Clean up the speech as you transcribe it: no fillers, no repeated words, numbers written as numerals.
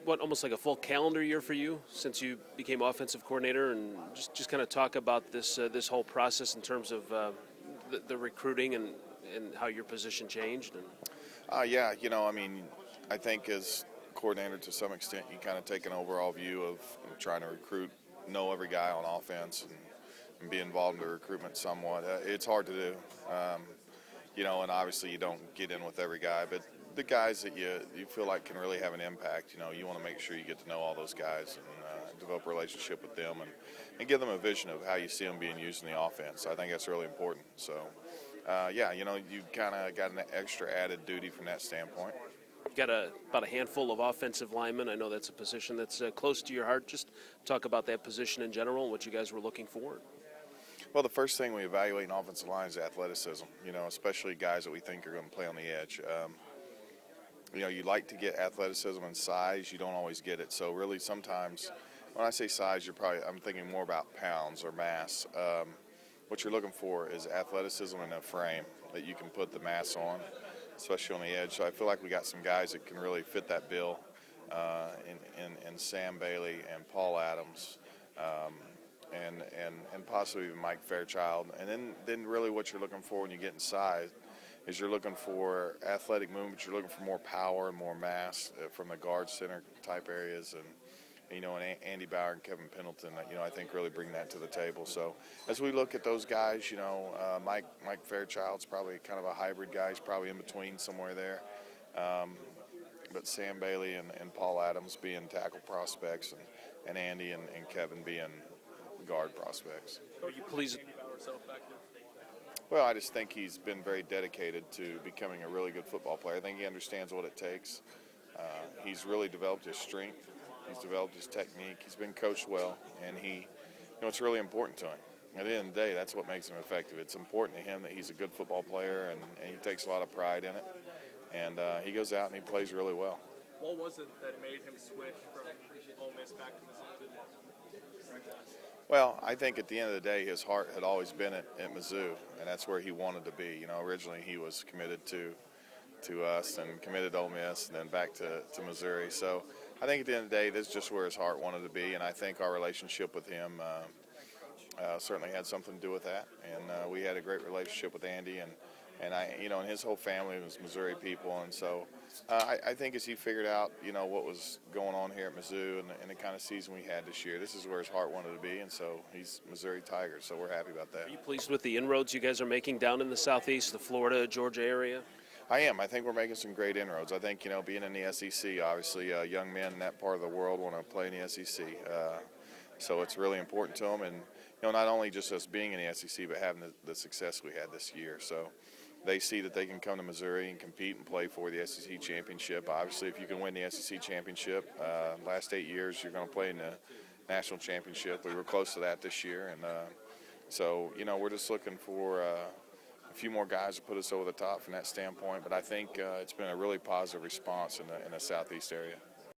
almost like a full calendar year for you since you became offensive coordinator, and just kind of talk about this whole process in terms of the recruiting and how your position changed. Yeah, I think as coordinator to some extent, you kind of take an overall view of trying to recruit, know every guy on offense, and be involved in the recruitment somewhat. It's hard to do, and obviously you don't get in with every guy, but the guys that you feel like can really have an impact, you want to make sure you get to know all those guys and develop a relationship with them and give them a vision of how you see them being used in the offense. I think that's really important. So, you kind of got an extra added duty from that standpoint. Got about a handful of offensive linemen. I know that's a position that's close to your heart. Just talk about that position in general and what you guys were looking for. Well, the first thing we evaluate in offensive line is athleticism, especially guys that we think are going to play on the edge. You like to get athleticism and size. You don't always get it. So really sometimes when I say size, I'm thinking more about pounds or mass. What you're looking for is athleticism in a frame that you can put the mass on, especially on the edge. So I feel like we got some guys that can really fit that bill in Sam Bailey and Paul Adams, and possibly even Mike Fairchild. And then really what you're looking for when you get inside is you're looking for athletic movement. You're looking for more power and more mass from the guard center type areas. And Andy Bauer and Kevin Pendleton, I think really bring that to the table. So as we look at those guys, Mike Fairchild's probably kind of a hybrid guy. He's probably in between somewhere there. But Sam Bailey and Paul Adams being tackle prospects, and Andy and Kevin being guard prospects. Are you pleased? Well, I just think he's been very dedicated to becoming a really good football player. I think he understands what it takes. He's really developed his strength. He's developed his technique. He's been coached well, and it's really important to him. At the end of the day, that's what makes him effective. It's important to him that he's a good football player, and he takes a lot of pride in it. And he goes out and he plays really well. What was it that made him switch from Ole Miss back to Mizzou? Well, I think at the end of the day, his heart had always been at Mizzou, and that's where he wanted to be. Originally he was committed to us and committed to Ole Miss and then back to Missouri. So I think at the end of the day, this is just where his heart wanted to be, and I think our relationship with him certainly had something to do with that. And we had a great relationship with Andy, and and his whole family was Missouri people, and so I think as he figured out, what was going on here at Mizzou and the kind of season we had this year, this is where his heart wanted to be, and so he's Missouri Tigers, so we're happy about that. Are you pleased with the inroads you guys are making down in the Southeast, the Florida, Georgia area? I am. I think we're making some great inroads. I think, being in the SEC, obviously, young men in that part of the world want to play in the SEC. So it's really important to them. And, not only just us being in the SEC, but having the success we had this year. So they see that they can come to Missouri and compete and play for the SEC championship. Obviously, if you can win the SEC championship, last 8 years, you're going to play in the national championship. We were close to that this year. And so, we're just looking for a few more guys to put us over the top from that standpoint, but I think it's been a really positive response in the Southeast area.